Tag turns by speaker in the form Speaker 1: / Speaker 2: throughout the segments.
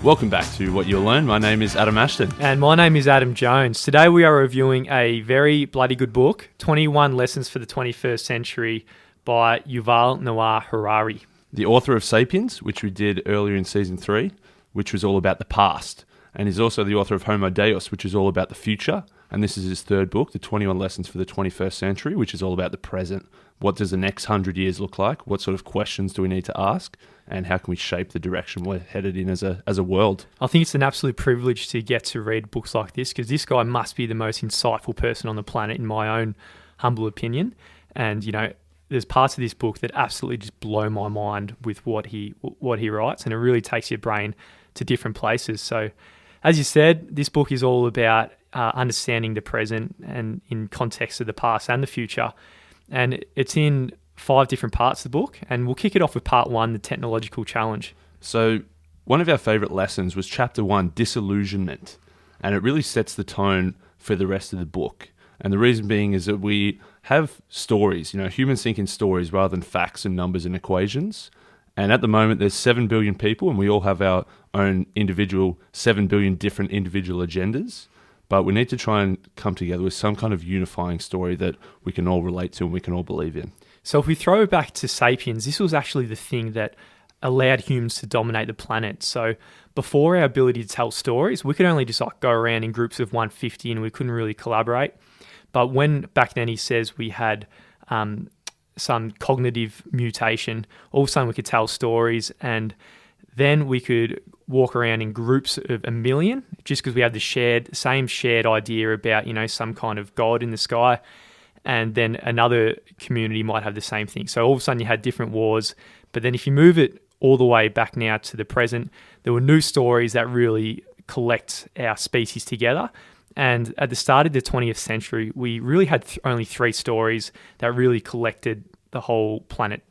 Speaker 1: Welcome back to What You'll Learn. My name is Adam Ashton.
Speaker 2: And my name is Adam Jones. Today we are reviewing a very bloody good book, 21 Lessons for the 21st Century by Yuval Noah Harari.
Speaker 1: The author of Sapiens, which we did earlier in Season 3, which was all about the past. And he's also the author of Homo Deus, which is all about the future. And this is his third book, the 21 Lessons for the 21st Century, which is all about the present. What does the next 100 years look like? What sort of questions do we need to ask? And how can we shape the direction we're headed in as a world?
Speaker 2: I think it's an absolute privilege to get to read books like this, because this guy must be the most insightful person on the planet, in my own humble opinion. And, you know, there's parts of this book that absolutely just blow my mind with what he writes, and it really takes your brain to different places. So, as you said, this book is all about understanding the present and in context of the past and the future. And it's in 5 different parts of the book, and we'll kick it off with part 1, the technological challenge.
Speaker 1: So one of our favourite lessons was chapter 1, disillusionment, and it really sets the tone for the rest of the book. And the reason being is that we have stories, humans think in stories rather than facts and numbers and equations. And at the moment, there's 7 billion people, and we all have our own individual 7 billion different individual agendas. But we need to try and come together with some kind of unifying story that we can all relate to and we can all believe in.
Speaker 2: So if we throw it back to Sapiens, this was actually the thing that allowed humans to dominate the planet. So before our ability to tell stories, we could only just go around in groups of 150 and we couldn't really collaborate. But when back then he says we had some cognitive mutation, all of a sudden we could tell stories, and then we could walk around in groups of 1 million just because we have the same shared idea about, some kind of God in the sky. And then another community might have the same thing. So all of a sudden you had different wars. But then if you move it all the way back now to the present, there were new stories that really collect our species together. And at the start of the 20th century, we really had only 3 stories that really collected the whole planet.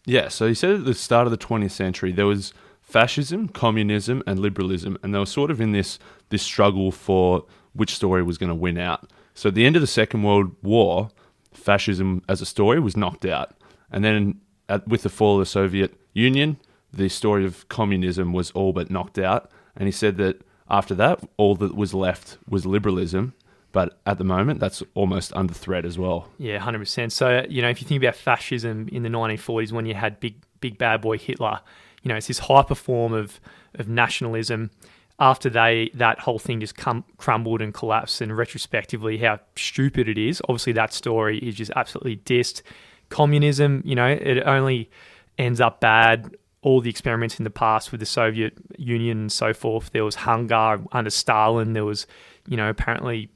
Speaker 1: Yeah, so he said at the start of the 20th century, there was fascism, communism, and liberalism, and they were sort of in this struggle for which story was going to win out. So at the end of the Second World War, fascism as a story was knocked out. And then with the fall of the Soviet Union, the story of communism was all but knocked out. And he said that after that, all that was left was liberalism. But at the moment, that's almost under threat as well.
Speaker 2: Yeah, 100%. So, if you think about fascism in the 1940s, when you had big bad boy Hitler, it's this hyper form of nationalism. After that whole thing just crumbled and collapsed, and retrospectively how stupid it is, obviously that story is just absolutely dissed. Communism, it only ends up bad. All the experiments in the past with the Soviet Union and so forth, there was hunger under Stalin, there was, apparently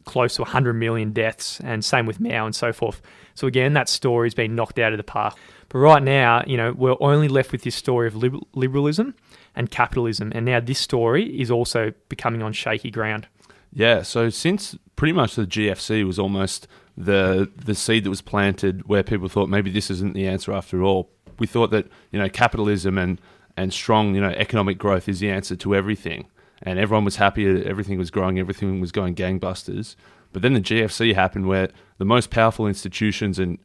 Speaker 2: close to 100 million deaths, and same with Mao and so forth. So again, that story's been knocked out of the park. But right now, we're only left with this story of liberalism and capitalism. And now this story is also becoming on shaky ground.
Speaker 1: Yeah, so since pretty much the GFC was almost the seed that was planted where people thought maybe this isn't the answer after all. We thought that, capitalism and strong, economic growth is the answer to everything. And everyone was happy, everything was growing, everything was going gangbusters. But then the GFC happened where the most powerful institutions and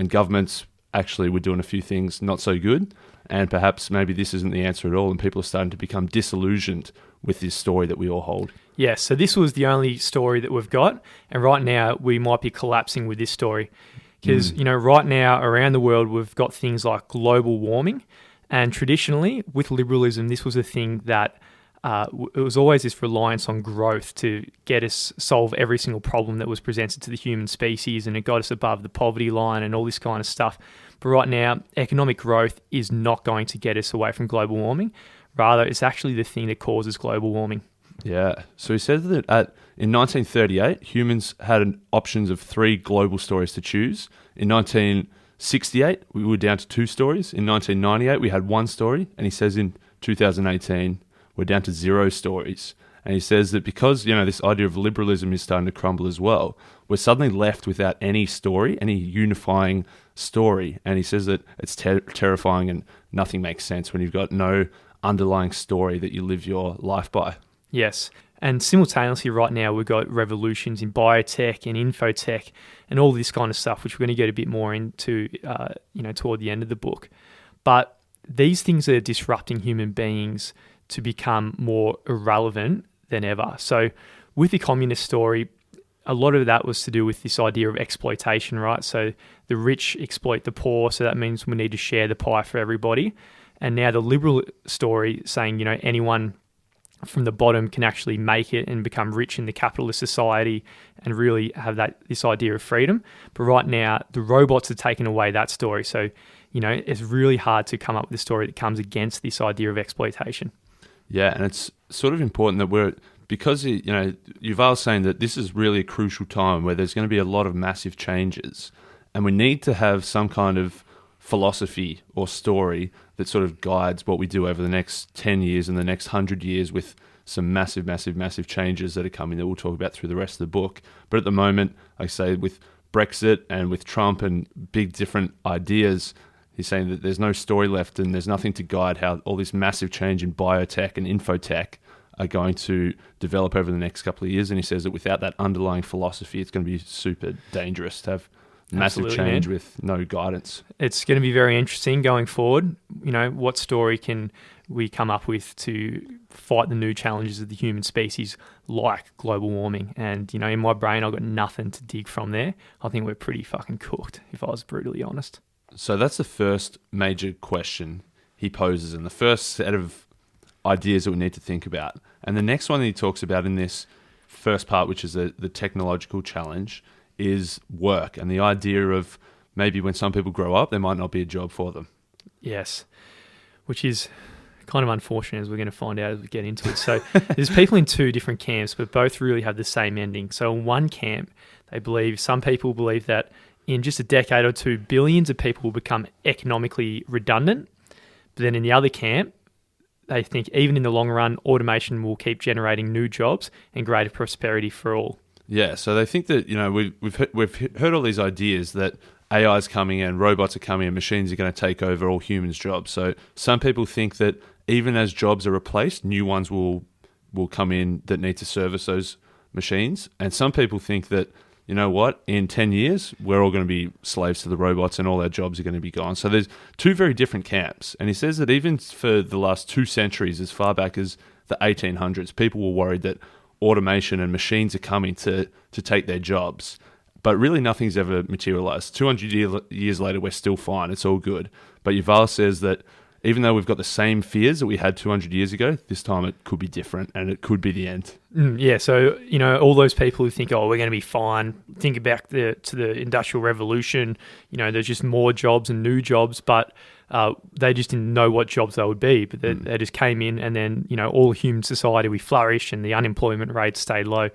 Speaker 1: governments actually were doing a few things not so good. And perhaps maybe this isn't the answer at all, and people are starting to become disillusioned with this story that we all hold.
Speaker 2: Yeah, so this was the only story that we've got, and right now we might be collapsing with this story. Because, right now around the world we've got things like global warming, and traditionally with liberalism this was a thing that it was always this reliance on growth to get us solve every single problem that was presented to the human species, and it got us above the poverty line and all this kind of stuff. But right now, economic growth is not going to get us away from global warming. Rather, it's actually the thing that causes global warming.
Speaker 1: Yeah. So he said that in 1938, humans had options of 3 global stories to choose. In 1968, we were down to 2 stories. In 1998, we had 1 story. And he says in 2018, we're down to 0 stories. And he says that because, this idea of liberalism is starting to crumble as well, we're suddenly left without any story, any unifying story. And he says that it's terrifying and nothing makes sense when you've got no underlying story that you live your life by.
Speaker 2: Yes. And simultaneously right now we've got revolutions in biotech and infotech and all this kind of stuff, which we're going to get a bit more into, toward the end of the book. But these things are disrupting human beings to become more irrelevant than ever. So with the communist story, a lot of that was to do with this idea of exploitation, right? So the rich exploit the poor, so that means we need to share the pie for everybody. And now the liberal story saying, you know, anyone from the bottom can actually make it and become rich in the capitalist society and really have this idea of freedom. But right now, the robots are taking away that story. So, you know, it's really hard to come up with a story that comes against this idea of exploitation.
Speaker 1: Yeah, and it's sort of important that because, you know, Yuval's saying that this is really a crucial time where there's going to be a lot of massive changes, and we need to have some kind of philosophy or story that sort of guides what we do over the next 10 years and the next 100 years, with some massive, massive, massive changes that are coming that we'll talk about through the rest of the book. But at the moment, like I say, with Brexit and with Trump and big different ideas, he's saying that there's no story left and there's nothing to guide how all this massive change in biotech and infotech are going to develop over the next couple of years. And he says that without that underlying philosophy, it's going to be super dangerous to have massive change with no guidance.
Speaker 2: It's going to be very interesting going forward. You know, what story can we come up with to fight the new challenges of the human species, like global warming? And, you know, in my brain, I've got nothing to dig from there. I think we're pretty fucking cooked, if I was brutally honest.
Speaker 1: So that's the first major question he poses and the first set of ideas that we need to think about. And the next one that he talks about in this first part, which is the technological challenge, is work and the idea of maybe when some people grow up, there might not be a job for them.
Speaker 2: Yes, which is kind of unfortunate, as we're going to find out as we get into it. So there's people in two different camps, but both really have the same ending. So in one camp, some people believe that in just a decade or two, billions of people will become economically redundant. But then in the other camp, they think even in the long run, automation will keep generating new jobs and greater prosperity for all.
Speaker 1: Yeah, so they think that, you know, we've heard all these ideas that AI is coming and robots are coming and machines are going to take over all humans' jobs. So some people think that even as jobs are replaced, new ones will come in that need to service those machines. And some people think that, you know what, in 10 years, we're all going to be slaves to the robots and all our jobs are going to be gone. So there's two very different camps. And he says that even for the last 2 centuries, as far back as the 1800s, people were worried that automation and machines are coming to take their jobs. But really nothing's ever materialized. 200 years later, we're still fine. It's all good. But Yuval says that even though we've got the same fears that we had 200 years ago, this time it could be different and it could be the end.
Speaker 2: Yeah, so, you know, all those people who think, oh, we're going to be fine, think back to the Industrial Revolution, you know, there's just more jobs and new jobs, but they just didn't know what jobs they would be. But they just came in and then, you know, all human society, we flourished and the unemployment rate stayed low.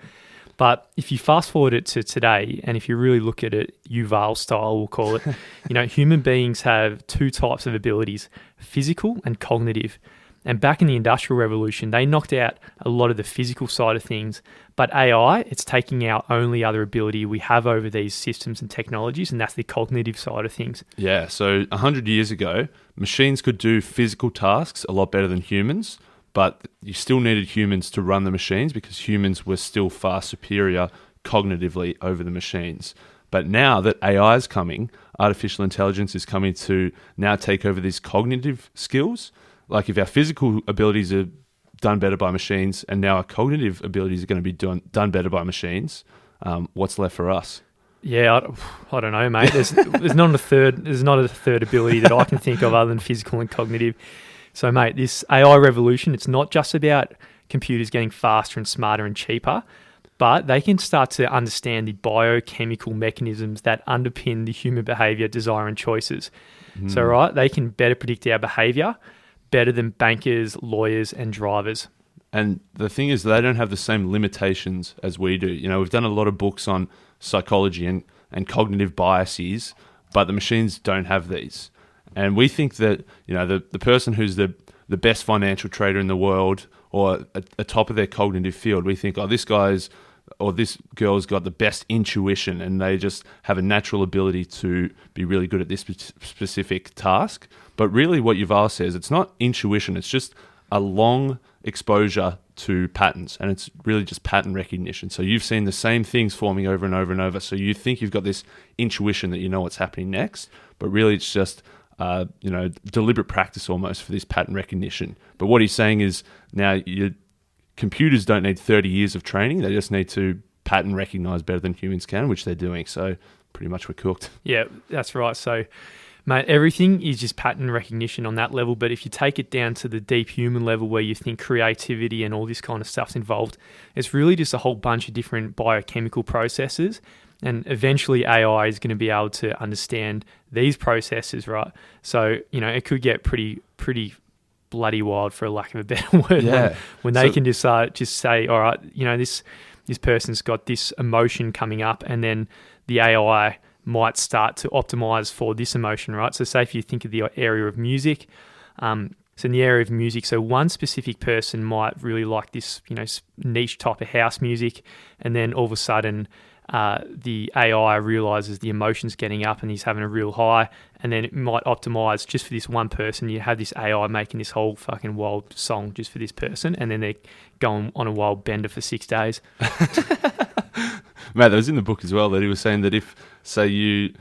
Speaker 2: But if you fast forward it to today, and if you really look at it, Yuval style, we'll call it, you know, human beings have two types of abilities, physical and cognitive. And back in the Industrial Revolution, they knocked out a lot of the physical side of things. But AI, it's taking our only other ability we have over these systems and technologies, and that's the cognitive side of things.
Speaker 1: Yeah, so 100 years ago, machines could do physical tasks a lot better than humans, but you still needed humans to run the machines because humans were still far superior cognitively over the machines. But now that AI is coming, artificial intelligence is coming to now take over these cognitive skills. Like if our physical abilities are done better by machines and now our cognitive abilities are going to be done better by machines, what's left for us?
Speaker 2: Yeah, I don't know, mate. There's not a third ability that I can think of other than physical and cognitive. So, mate, this AI revolution, it's not just about computers getting faster and smarter and cheaper, but they can start to understand the biochemical mechanisms that underpin the human behavior, desire, and choices. So, right, they can better predict our behavior, better than bankers, lawyers, and drivers.
Speaker 1: And the thing is, they don't have the same limitations as we do. You know, we've done a lot of books on psychology and cognitive biases, but the machines don't have these. And we think that, you know, the person who's the best financial trader in the world or a top of their cognitive field, we think, oh, this guy's or this girl's got the best intuition and they just have a natural ability to be really good at this specific task. But really what Yuval says, it's not intuition, it's just a long exposure to patterns, and it's really just pattern recognition. So you've seen the same things forming over and over and over, so you think you've got this intuition that you know what's happening next, but really it's just deliberate practice almost for this pattern recognition. But what he's saying is now your computers don't need 30 years of training. They just need to pattern recognize better than humans can, which they're doing. So pretty much we're cooked.
Speaker 2: Yeah, that's right. So, mate, everything is just pattern recognition on that level. But if you take it down to the deep human level where you think creativity and all this kind of stuff's involved, it's really just a whole bunch of different biochemical processes. And eventually AI is going to be able to understand these processes, right? So, it could get pretty bloody wild, for a lack of a better word, when they can just say, all right, this person's got this emotion coming up, and then the AI might start to optimize for this emotion, right? So say if you think of the area of music, so in the area of music, so one specific person might really like this, niche type of house music, and then all of a sudden the AI realizes the emotion's getting up and he's having a real high, and then it might optimize just for this one person. You have this AI making this whole fucking wild song just for this person, and then they're going on a wild bender for 6 days.
Speaker 1: Mate, that was in the book as well, that he was saying that if, say, you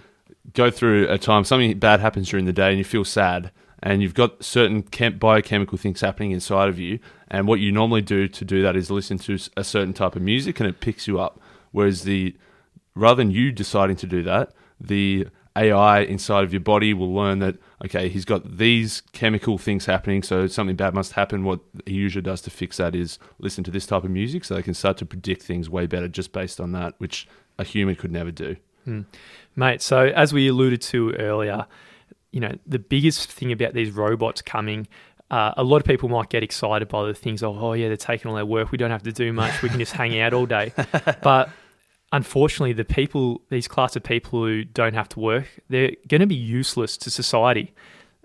Speaker 1: go through a time, something bad happens during the day and you feel sad, and you've got certain biochemical things happening inside of you, and what you normally do to do that is listen to a certain type of music and it picks you up. Whereas rather than you deciding to do that, the AI inside of your body will learn that, okay, he's got these chemical things happening, so something bad must happen. What he usually does to fix that is listen to this type of music, so they can start to predict things way better just based on that, which a human could never do.
Speaker 2: Mate, so as we alluded to earlier, the biggest thing about these robots coming, a lot of people might get excited by the things of, oh yeah, they're taking all their work, we don't have to do much, we can just hang out all day. But unfortunately, these class of people who don't have to work, they're going to be useless to society.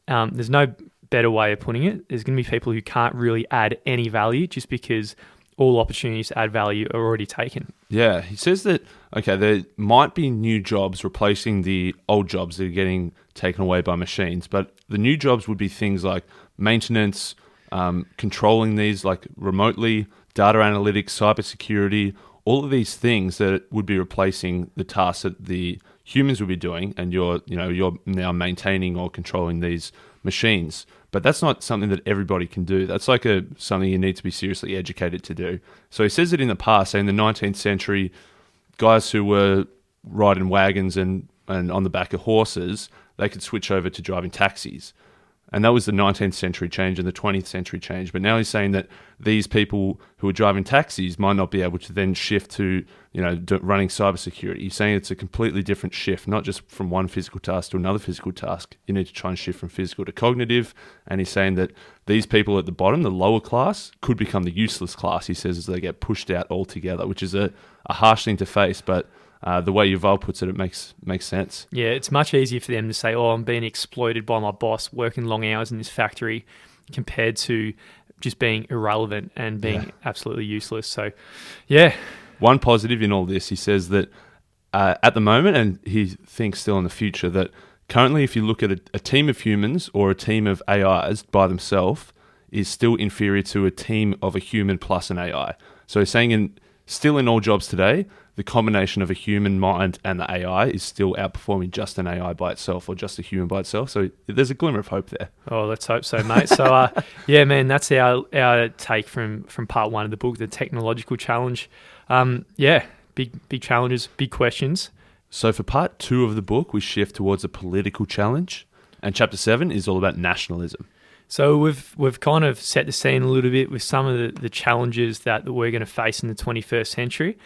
Speaker 2: There's no better way of putting it. There's going to be people who can't really add any value just because all opportunities to add value are already taken.
Speaker 1: Yeah, he says that, okay, there might be new jobs replacing the old jobs that are getting taken away by machines, but the new jobs would be things like maintenance, controlling these like remotely, data analytics, cybersecurity, all of these things that would be replacing the tasks that the humans would be doing, and you're now maintaining or controlling these machines. But that's not something that everybody can do. That's like something you need to be seriously educated to do. So he says that in the past, say in the 19th century, guys who were riding wagons and on the back of horses, they could switch over to driving taxis. And that was the 19th century change and the 20th century change. But now he's saying that these people who are driving taxis might not be able to then shift to, running cybersecurity. He's saying it's a completely different shift, not just from one physical task to another physical task. You need to try and shift from physical to cognitive. And he's saying that these people at the bottom, the lower class, could become the useless class, he says, as they get pushed out altogether, which is a harsh thing to face, but the way Yuval puts it, it makes sense.
Speaker 2: Yeah, it's much easier for them to say, oh, I'm being exploited by my boss, working long hours in this factory, compared to just being irrelevant and being absolutely useless. So, yeah.
Speaker 1: One positive in all this, he says that at the moment, and he thinks still in the future, that currently if you look at a team of humans or a team of AIs by themselves is still inferior to a team of a human plus an AI. So he's saying still in all jobs today, the combination of a human mind and the AI is still outperforming just an AI by itself or just a human by itself. So there's a glimmer of hope there.
Speaker 2: Oh, let's hope so, mate. So, yeah, man, that's our take from part one of the book, the technological challenge. Big challenges, big questions.
Speaker 1: So for part two of the book, we shift towards a political challenge, and chapter 7 is all about nationalism.
Speaker 2: So we've kind of set the scene a little bit with some of the challenges that we're going to face in the 21st century.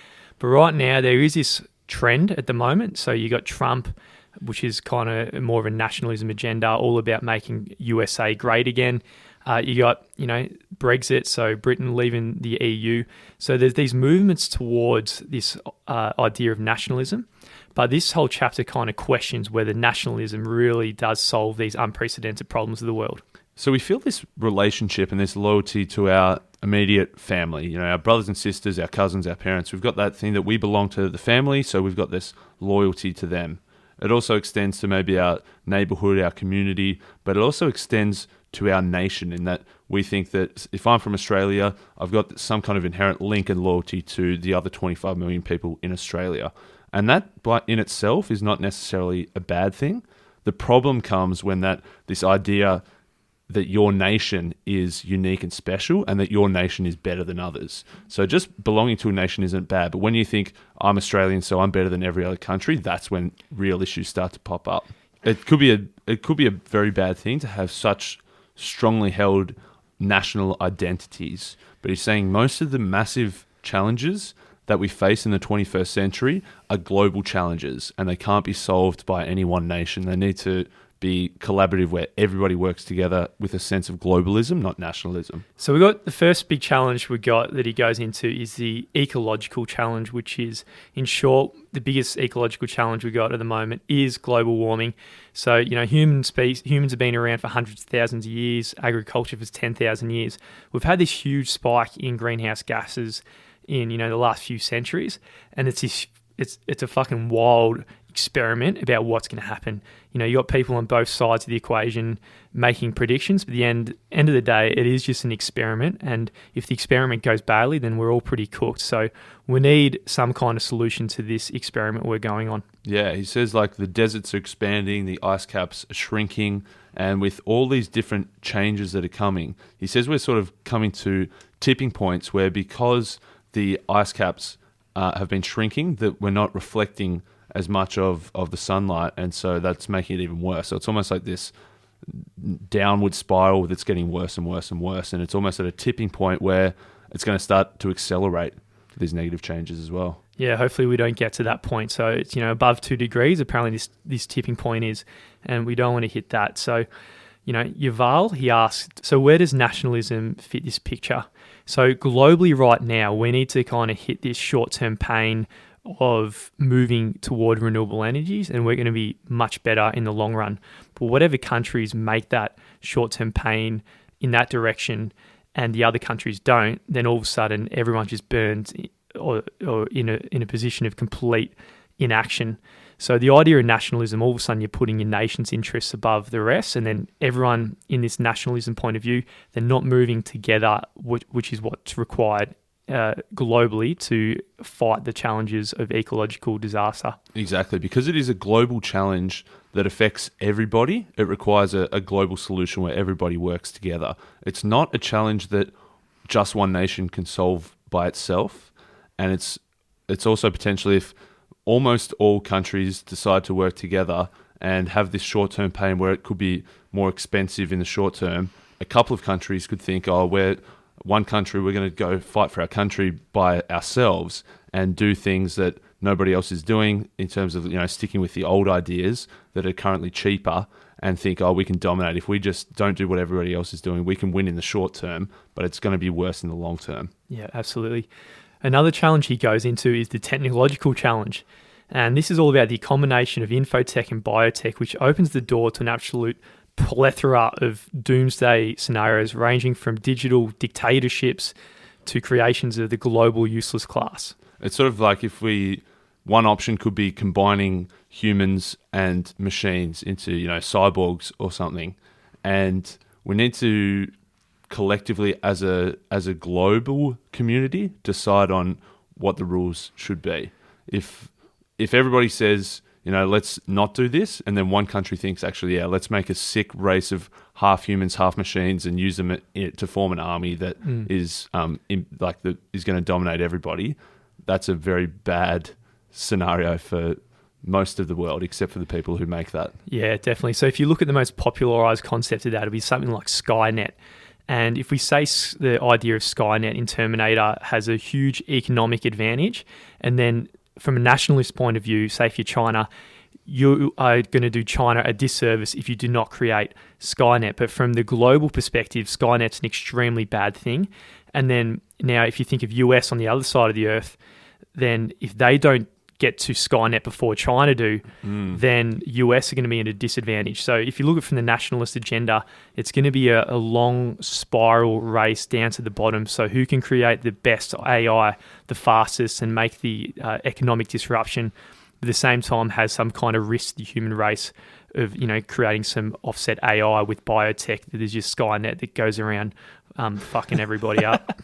Speaker 2: But right now, there is this trend at the moment. So you got Trump, which is kind of more of a nationalism agenda, all about making USA great again. You got, Brexit, so Britain leaving the EU. So there's these movements towards this idea of nationalism. But this whole chapter kind of questions whether nationalism really does solve these unprecedented problems of the world.
Speaker 1: So we feel this relationship and this loyalty to our immediate family, our brothers and sisters, our cousins, our parents. We've got that thing that we belong to the family, so we've got this loyalty to them. It also extends to maybe our neighborhood, our community, but it also extends to our nation in that we think that if I'm from Australia, I've got some kind of inherent link and loyalty to the other 25 million people in Australia. And that in itself is not necessarily a bad thing, The problem comes when this idea that your nation is unique and special and that your nation is better than others. So just belonging to a nation isn't bad, but when you think I'm Australian, so I'm better than every other country, that's when real issues start to pop up. It could be a very bad thing to have such strongly held national identities, but he's saying most of the massive challenges that we face in the 21st century are global challenges, and they can't be solved by any one nation. They need to be collaborative, where everybody works together with a sense of globalism, not nationalism.
Speaker 2: So we got the first big challenge we got that he goes into is the ecological challenge, which is, in short, the biggest ecological challenge we got at the moment is global warming. So, humans have been around for hundreds of thousands of years, agriculture for 10,000 years. We've had this huge spike in greenhouse gases in, the last few centuries, and it's a fucking wild experiment about what's going to happen. You got people on both sides of the equation making predictions, but at the end of the day, it is just an experiment, and if the experiment goes badly, then we're all pretty cooked. So we need some kind of solution to this experiment we're going on.
Speaker 1: Yeah, he says the deserts are expanding, the ice caps are shrinking, and with all these different changes that are coming, he says we're sort of coming to tipping points where, because the ice caps have been shrinking, that we're not reflecting as much of the sunlight, and so that's making it even worse. So it's almost like this downward spiral that's getting worse and worse and worse, and it's almost at a tipping point where it's going to start to accelerate these negative changes as well.
Speaker 2: Yeah, hopefully we don't get to that point. So it's above 2 degrees, apparently this tipping point is, and we don't want to hit that. So Yuval, he asked, so where does nationalism fit this picture? So globally right now, we need to kind of hit this short-term pain of moving toward renewable energies, and we're going to be much better in the long run. But whatever countries make that short-term pain in that direction and the other countries don't, then all of a sudden everyone just burns or in a position of complete inaction. So the idea of nationalism, all of a sudden you're putting your nation's interests above the rest, and then everyone in this nationalism point of view, they're not moving together, which is what's required globally to fight the challenges of ecological disaster.
Speaker 1: Exactly. Because it is a global challenge that affects everybody, it requires a global solution where everybody works together. It's not a challenge that just one nation can solve by itself, and it's also potentially, if almost all countries decide to work together and have this short-term pain where it could be more expensive in the short term, a couple of countries could think, we're one country, we're going to go fight for our country by ourselves and do things that nobody else is doing in terms of sticking with the old ideas that are currently cheaper, and think, we can dominate. If we just don't do what everybody else is doing, we can win in the short term, but it's going to be worse in the long term.
Speaker 2: Yeah, absolutely. Another challenge he goes into is the technological challenge. And this is all about the combination of infotech and biotech, which opens the door to an absolute plethora of doomsday scenarios, ranging from digital dictatorships to creations of the global useless class.
Speaker 1: It's sort of like one option could be combining humans and machines into, cyborgs or something. And we need to collectively, as a global community, decide on what the rules should be. If everybody says, let's not do this, and then one country thinks, actually, let's make a sick race of half humans, half machines, and use them to form an army that is is going to dominate everybody, that's a very bad scenario for most of the world, except for the people who make that.
Speaker 2: Yeah, definitely. So if you look at the most popularized concept of that, it'll be something like Skynet. And if we say the idea of Skynet in Terminator has a huge economic advantage, and then from a nationalist point of view, say if you're China, you are going to do China a disservice if you do not create Skynet. But from the global perspective, Skynet's an extremely bad thing. And then now if you think of US on the other side of the earth, then if they don't get to Skynet before China do, then US are going to be in a disadvantage. So if you look at it from the nationalist agenda, it's going to be a long spiral race down to the bottom. So who can create the best AI the fastest and make the economic disruption, but at the same time has some kind of risk to the human race of creating some offset AI with biotech that is just Skynet that goes around fucking everybody up.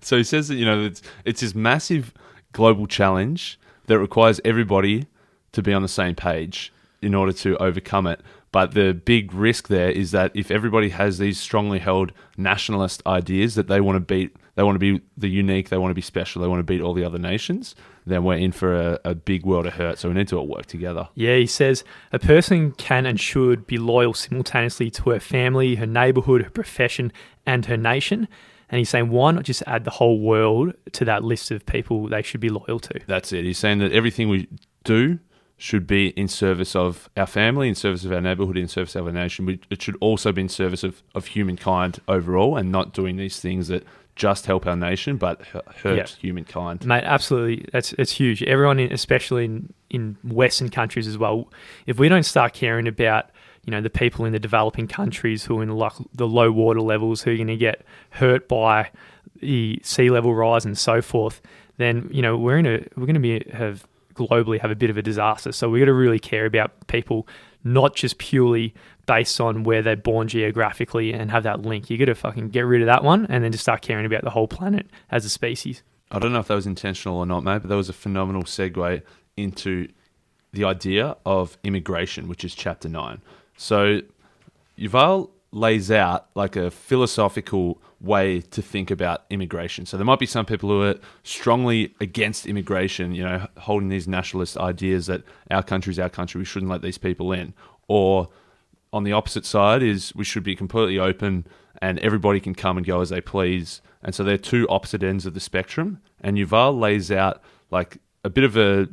Speaker 1: So he says that it's this massive global challenge that requires everybody to be on the same page in order to overcome it. But the big risk there is that if everybody has these strongly held nationalist ideas that they want to beat, they want to be the unique, they want to be special, they want to beat all the other nations, then we're in for a big world of hurt. So we need to all work together.
Speaker 2: Yeah, he says a person can and should be loyal simultaneously to her family, her neighborhood, her profession, and her nation. And he's saying, why not just add the whole world to that list of people they should be loyal to?
Speaker 1: That's it. He's saying that everything we do should be in service of our family, in service of our neighborhood, in service of our nation. It should also be in service of humankind overall, and not doing these things that just help our nation but hurt humankind.
Speaker 2: Mate, absolutely. It's huge. Everyone, especially in Western countries as well, if we don't start caring about the people in the developing countries who are in the low water levels, who are going to get hurt by the sea level rise and so forth, then we're going to have globally have a bit of a disaster. So we got to really care about people, not just purely based on where they're born geographically and have that link. You got to fucking get rid of that one and then just start caring about the whole planet as a species.
Speaker 1: I don't know if that was intentional or not, mate, but that was a phenomenal segue into the idea of immigration, which is chapter 9. So Yuval lays out like a philosophical way to think about immigration. So there might be some people who are strongly against immigration, holding these nationalist ideas that our country is our country, we shouldn't let these people in. Or on the opposite side is we should be completely open and everybody can come and go as they please. And so they're two opposite ends of the spectrum. And Yuval lays out like a bit of a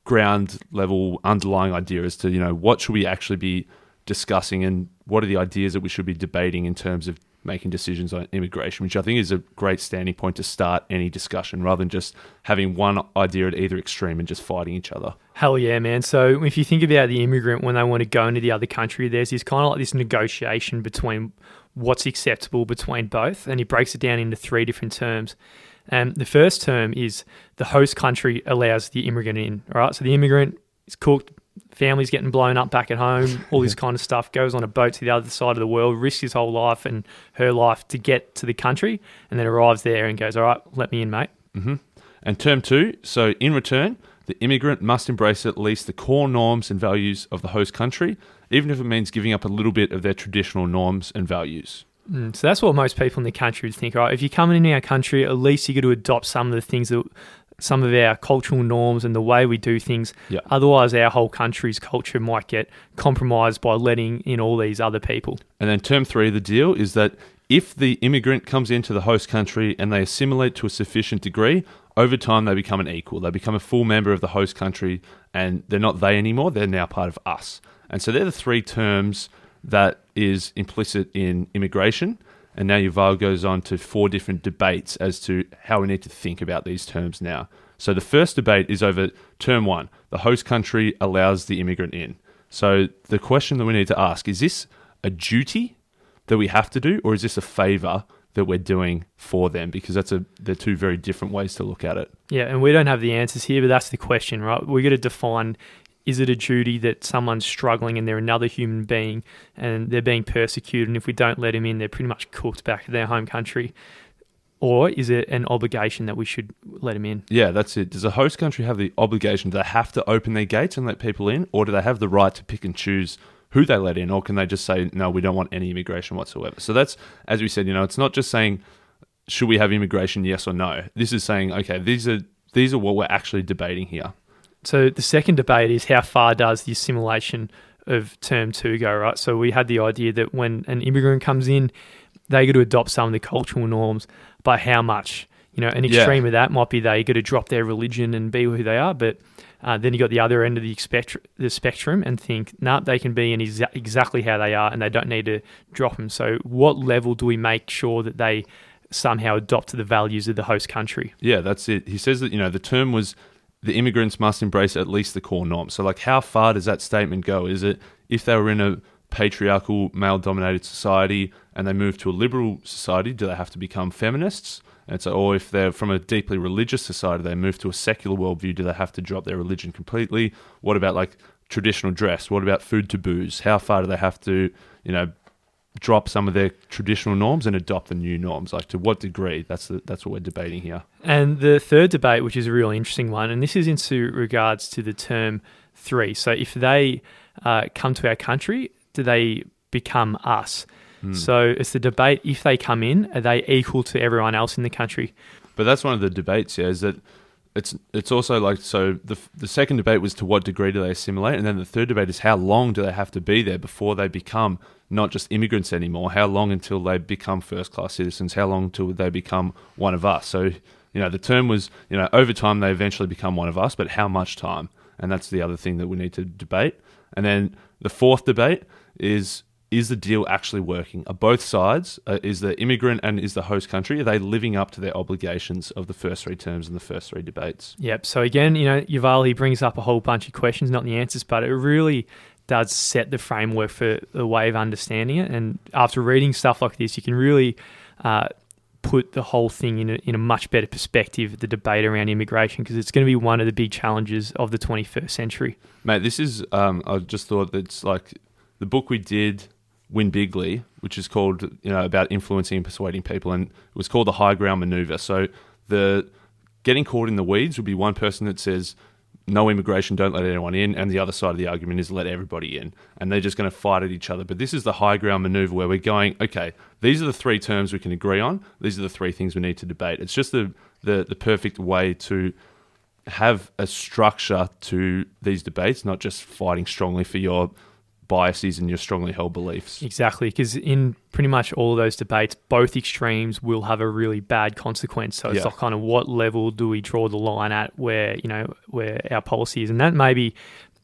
Speaker 1: ground level underlying idea as to, what should we actually be discussing and what are the ideas that we should be debating in terms of making decisions on immigration, which I think is a great standing point to start any discussion rather than just having one idea at either extreme and just fighting each other.
Speaker 2: Hell yeah, man. So if you think about the immigrant when they want to go into the other country, there's this kind of like this negotiation between what's acceptable between both, and he breaks it down into 3 different terms. The first term is the host country allows the immigrant in, all right? So the immigrant is cooked, family's getting blown up back at home, all this kind of stuff, goes on a boat to the other side of the world, risks his whole life and her life to get to the country, and then arrives there and goes, all right, let me in, mate.
Speaker 1: Mm-hmm. And term 2, so in return, the immigrant must embrace at least the core norms and values of the host country, even if it means giving up a little bit of their traditional norms and values.
Speaker 2: So that's what most people in the country would think, all right, if you're coming into our country, at least you got to adopt some of the things that some of our cultural norms and the way we do things.
Speaker 1: Yeah.
Speaker 2: Otherwise, our whole country's culture might get compromised by letting in all these other people.
Speaker 1: And then term 3 of the deal is that if the immigrant comes into the host country and they assimilate to a sufficient degree, over time they become an equal. They become a full member of the host country and they're not they anymore, they're now part of us. And so they're the 3 terms that is implicit in immigration. And now Yuval goes on to 4 different debates as to how we need to think about these terms now. So the first debate is over term 1. The host country allows the immigrant in. So the question that we need to ask, is this a duty that we have to do, or is this a favour that we're doing for them? Because they're 2 very different ways to look at it.
Speaker 2: Yeah, and we don't have the answers here, but that's the question, right? We've got to define, is it a duty that someone's struggling and they're another human being and they're being persecuted, and if we don't let them in, they're pretty much cooked back to their home country? Or is it an obligation that we should let them in?
Speaker 1: Yeah, that's it. Does a host country have the obligation? Do they have to open their gates and let people in? Or do they have the right to pick and choose who they let in? Or can they just say, no, we don't want any immigration whatsoever? So that's, as we said, it's not just saying, should we have immigration, yes or no? This is saying, okay, these are what we're actually debating here.
Speaker 2: So the second debate is how far does the assimilation of term 2 go, right? So we had the idea that when an immigrant comes in, they got to adopt some of the cultural norms, but how much? An extreme of that might be they got to drop their religion and be who they are, but then you got the other end of the spectrum and think, nah, they can be in exactly how they are and they don't need to drop them. So what level do we make sure that they somehow adopt to the values of the host country?
Speaker 1: Yeah, that's it. He says that, the term was the immigrants must embrace at least the core norms. So like how far does that statement go? Is it if they were in a patriarchal male-dominated society and they move to a liberal society, do they have to become feminists? And so, or if they're from a deeply religious society, they move to a secular worldview, do they have to drop their religion completely? What about like traditional dress? What about food taboos? How far do they have to, drop some of their traditional norms and adopt the new norms? Like to what degree? That's what we're debating here.
Speaker 2: And the third debate, which is a really interesting one, and this is into regards to the term 3. So if they come to our country, do they become us? So it's the debate, if they come in, are they equal to everyone else in the country?
Speaker 1: But that's one of the debates, is that it's also like, so the second debate was to what degree do they assimilate, and then the third debate is how long do they have to be there before they become not just immigrants anymore, how long until they become first-class citizens, how long until they become one of us. So, the term was, over time they eventually become one of us, but how much time? And that's the other thing that we need to debate. And then the fourth debate is the deal actually working? Are both sides, is the immigrant and is the host country, are they living up to their obligations of the first three terms and the first three debates?
Speaker 2: Yep. So again, Yuval, he brings up a whole bunch of questions, not the answers, but it really does set the framework for the way of understanding it. And after reading stuff like this, you can really put the whole thing in a much better perspective, the debate around immigration, because it's going to be one of the big challenges of the 21st century.
Speaker 1: Mate, this is, I just thought that it's like the book we did, Win Bigly, which is called, about influencing and persuading people, and it was called the high ground maneuver. So the getting caught in the weeds would be one person that says, no immigration, don't let anyone in, and the other side of the argument is let everybody in, and they're just going to fight at each other. But this is the high ground maneuver where we're going, okay, these are the three terms we can agree on, these are the three things we need to debate. It's just the perfect way to have a structure to these debates, not just fighting strongly for your biases and your strongly held beliefs.
Speaker 2: Exactly, because in pretty much all of those debates, both extremes will have a really bad consequence. So it's like kind of what level do we draw the line at where our policy is, and that maybe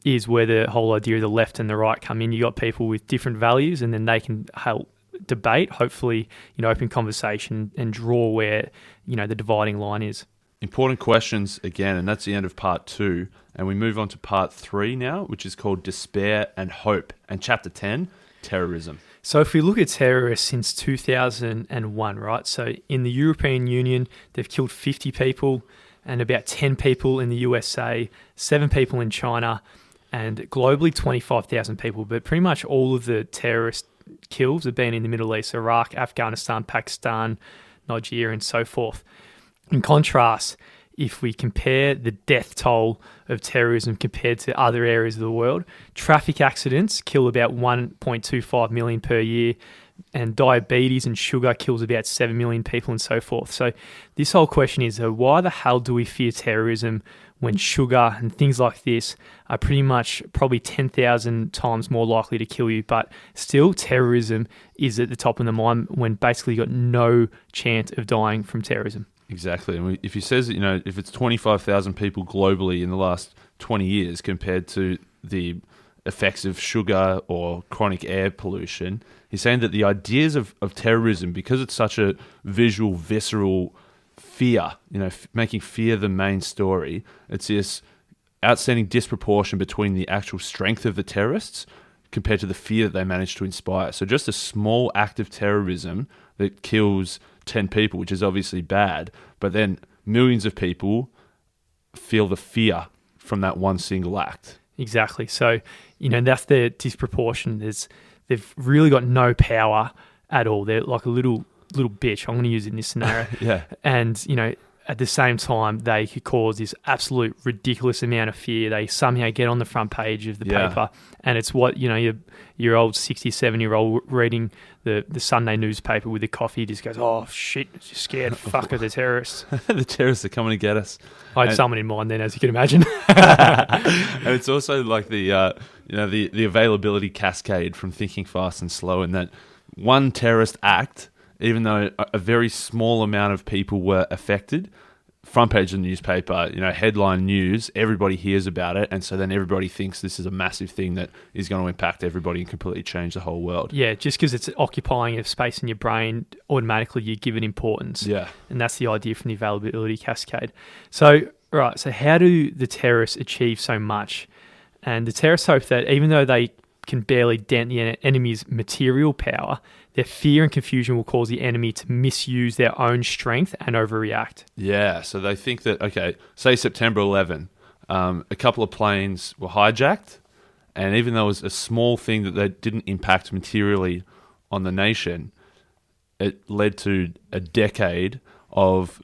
Speaker 2: is where the whole idea of the left and the right come in. You got people with different values, and then they can help debate, hopefully, open conversation and draw where the dividing line is.
Speaker 1: Important questions again, and that's the end of part 2. And we move on to part 3 now, which is called Despair and Hope. And chapter 10, Terrorism.
Speaker 2: So if we look at terrorists since 2001, right? So in the European Union, they've killed 50 people and about 10 people in the USA, 7 people in China, and globally 25,000 people. But pretty much all of the terrorist kills have been in the Middle East, Iraq, Afghanistan, Pakistan, Nigeria, and so forth. In contrast, if we compare the death toll of terrorism compared to other areas of the world, traffic accidents kill about 1.25 million per year, and diabetes and sugar kills about 7 million people, and so forth. So this whole question is, why the hell do we fear terrorism when sugar and things like this are pretty much probably 10,000 times more likely to kill you? But still, terrorism is at the top of the mind when basically you've got no chance of dying from terrorism.
Speaker 1: Exactly. And if he says, if it's 25,000 people globally in the last 20 years compared to the effects of sugar or chronic air pollution, he's saying that the ideas of terrorism, because it's such a visual, visceral fear, making fear the main story, it's this outstanding disproportion between the actual strength of the terrorists compared to the fear that they managed to inspire. So just a small act of terrorism that kills 10 people, which is obviously bad, but then millions of people feel the fear from that one single act.
Speaker 2: Exactly. So, that's the disproportion. They've really got no power at all. They're like a little bitch. I'm going to use it in this scenario.
Speaker 1: Yeah. And,
Speaker 2: at the same time, they could cause this absolute ridiculous amount of fear. They somehow get on the front page of the paper, and it's what, your old 67-year-old reading the Sunday newspaper with a coffee just goes, oh, shit, just scared, fuck of the terrorists.
Speaker 1: The terrorists are coming to get us.
Speaker 2: I had someone in mind then, as you can imagine.
Speaker 1: And it's also like the availability cascade from Thinking Fast and Slow, in that one terrorist act, even though a very small amount of people were affected, front page of the newspaper, headline news, everybody hears about it, and so then everybody thinks this is a massive thing that is going to impact everybody and completely change the whole world.
Speaker 2: Yeah, just because it's occupying a space in your brain, automatically you give it importance.
Speaker 1: Yeah.
Speaker 2: And that's the idea from the availability cascade. So, right, so how do the terrorists achieve so much? And the terrorists hope that even though they can barely dent the enemy's material power, their fear and confusion will cause the enemy to misuse their own strength and overreact.
Speaker 1: Yeah, so they think that, okay, say September 11, a couple of planes were hijacked, and even though it was a small thing that they didn't impact materially on the nation, it led to a decade of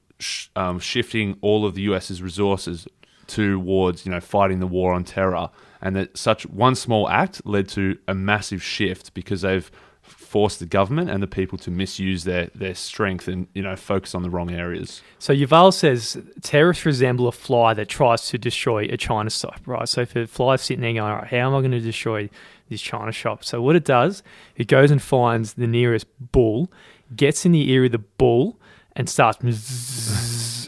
Speaker 1: shifting all of the US's resources towards, fighting the war on terror. and that such one small act led to a massive shift because they've forced the government and the people to misuse their strength and focus on the wrong areas.
Speaker 2: So Yuval says terrorists resemble a fly that tries to destroy a china shop, right? So if a fly's sitting there going, all right, how am I going to destroy this china shop? So what it does, it goes and finds the nearest bull, gets in the ear of the bull and starts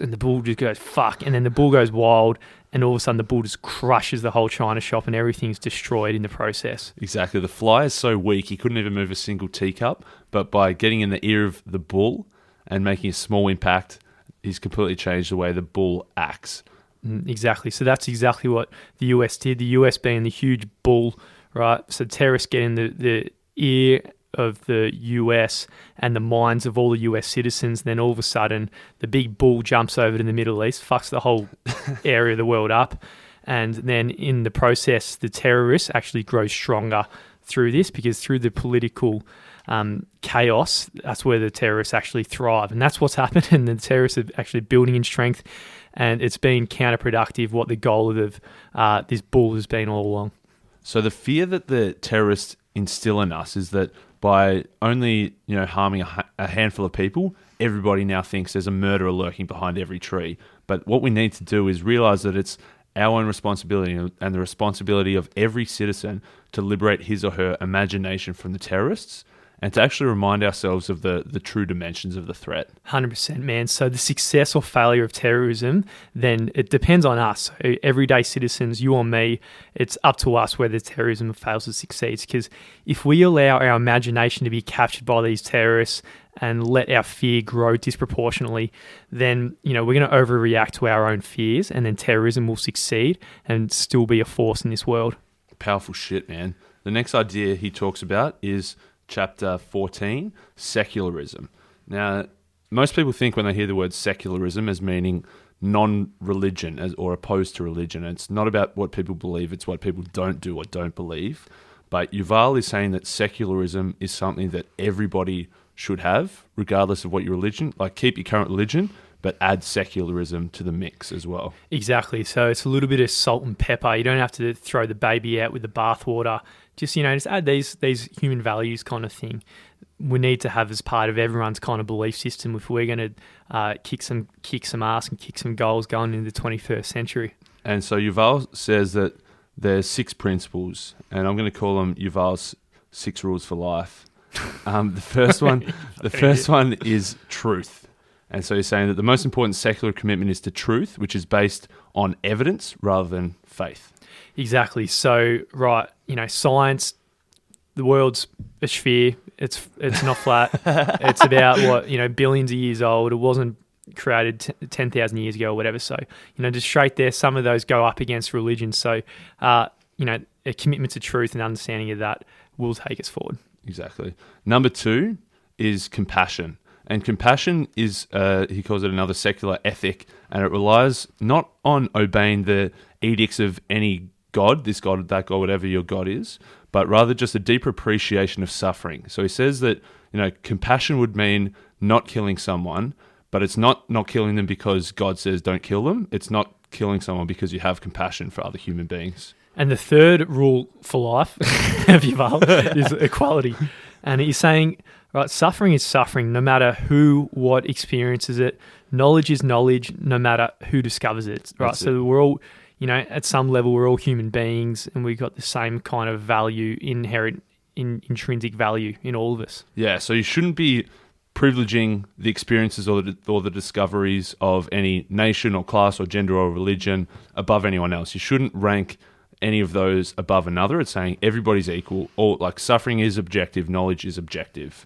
Speaker 2: and the bull just goes fuck, and then the bull goes wild, and all of a sudden the bull just crushes the whole china shop and everything's destroyed in the process.
Speaker 1: Exactly. The fly is so weak he couldn't even move a single teacup, but by getting in the ear of the bull and making a small impact, he's completely changed the way the bull acts.
Speaker 2: Exactly. So that's exactly what the US did. The US being the huge bull, right? So terrorists get in the ear of the US and the minds of all the US citizens. Then all of a sudden, the big bull jumps over to the Middle East, fucks the whole area of the world up. And then in the process, the terrorists actually grow stronger through this, because through the political chaos, that's where the terrorists actually thrive. And that's what's happened. And the terrorists are actually building in strength. And it's been counterproductive what the goal of this bull has been all along.
Speaker 1: So the fear that the terrorists instill in us is that by only harming a handful of people, everybody now thinks there's a murderer lurking behind every tree. But what we need to do is realize that it's our own responsibility and the responsibility of every citizen to liberate his or her imagination from the terrorists and to actually remind ourselves of the true dimensions of the threat.
Speaker 2: 100%, man. So the success or failure of terrorism, then it depends on us. So everyday citizens, you or me, it's up to us whether terrorism fails or succeeds. Because if we allow our imagination to be captured by these terrorists and let our fear grow disproportionately, then we're going to overreact to our own fears, and then terrorism will succeed and still be a force in this world.
Speaker 1: Powerful shit, man. The next idea he talks about is Chapter 14, secularism. Now, most people think when they hear the word secularism as meaning non-religion or opposed to religion. And it's not about what people believe, it's what people don't do or don't believe. But Yuval is saying that secularism is something that everybody should have, regardless of what your religion, like keep your current religion, but add secularism to the mix as well.
Speaker 2: Exactly. So it's a little bit of salt and pepper. You don't have to throw the baby out with the bathwater. Just add these human values kind of thing. We need to have as part of everyone's kind of belief system if we're going to kick some ass and kick some goals going into the 21st century. And
Speaker 1: so Yuval says that there's 6 principles, and I'm going to call them Yuval's 6 rules for life. The first one is truth. And so he's saying that the most important secular commitment is to truth, which is based on evidence rather than faith.
Speaker 2: Exactly. So, right, science, the world's a sphere. It's not flat. It's about billions of years old. It wasn't created 10,000 years ago or whatever. So, just straight there, some of those go up against religion. So, a commitment to truth and understanding of that will take us forward.
Speaker 1: Exactly. Number 2 is compassion. And compassion is, he calls it another secular ethic, and it relies not on obeying the edicts of any God, this God, that God, whatever your God is, but rather just a deeper appreciation of suffering. So he says that, compassion would mean not killing someone, but it's not killing them because God says don't kill them. It's not killing someone because you have compassion for other human beings.
Speaker 2: And the third rule for life of Yuval is equality. And he's saying, right, suffering is suffering no matter who, what experiences it. Knowledge is knowledge no matter who discovers it. Right. So we're all, at some level, we're all human beings, and we've got the same kind of value, inherent, intrinsic value in all of us.
Speaker 1: Yeah. So you shouldn't be privileging the experiences or the discoveries of any nation or class or gender or religion above anyone else. You shouldn't rank any of those above another. It's saying everybody's equal. Suffering is objective, knowledge is objective.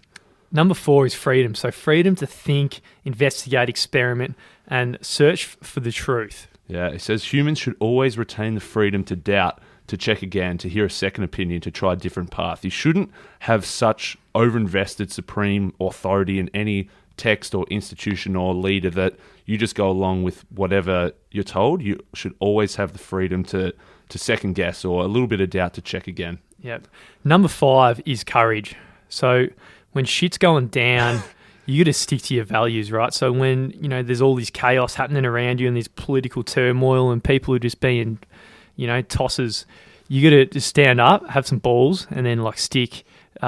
Speaker 2: Number 4 is freedom. So freedom to think, investigate, experiment, and search for the truth.
Speaker 1: Yeah, it says humans should always retain the freedom to doubt, to check again, to hear a second opinion, to try a different path. You shouldn't have such overinvested supreme authority in any text or institution or leader that you just go along with whatever you're told. You should always have the freedom to second guess or a little bit of doubt to check again.
Speaker 2: Yep. Number 5 is courage. So when shit's going down, you got to stick to your values, right? So when, there's all this chaos happening around you and this political turmoil and people are just being, tossers, you got to just stand up, have some balls, and then like stick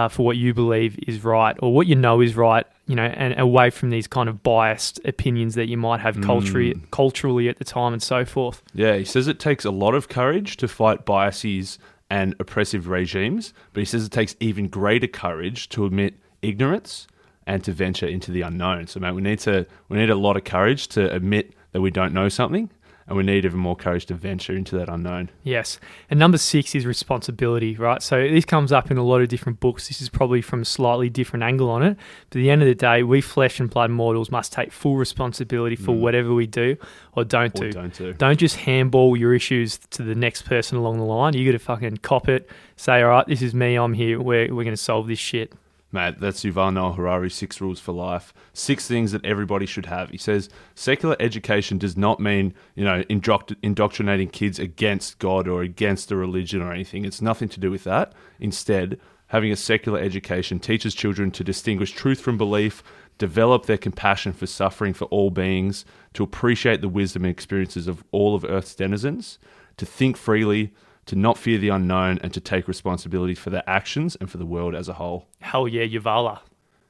Speaker 2: for what you believe is right or what you know is right, and away from these kind of biased opinions that you might have culturally at the time and so forth.
Speaker 1: Yeah, he says it takes a lot of courage to fight biases and oppressive regimes, but he says it takes even greater courage to admit ignorance and to venture into the unknown. So, mate, we need a lot of courage to admit that we don't know something, and we need even more courage to venture into that unknown.
Speaker 2: Yes. And number 6 is responsibility, right? So this comes up in a lot of different books. This is probably from a slightly different angle on it. But at the end of the day, we flesh and blood mortals must take full responsibility for whatever we do or don't do. Don't just handball your issues to the next person along the line. You got to fucking cop it. Say, all right, this is me. I'm here. We're going to solve this shit.
Speaker 1: Mate, that's Yuval Harari, 6 Rules for Life. 6 things that everybody should have. He says secular education does not mean, indoctrinating kids against God or against a religion or anything. It's nothing to do with that. Instead, having a secular education teaches children to distinguish truth from belief, develop their compassion for suffering for all beings, to appreciate the wisdom and experiences of all of Earth's denizens, to think freely, to not fear the unknown, and to take responsibility for their actions and for the world as a whole.
Speaker 2: Hell yeah, Yuval.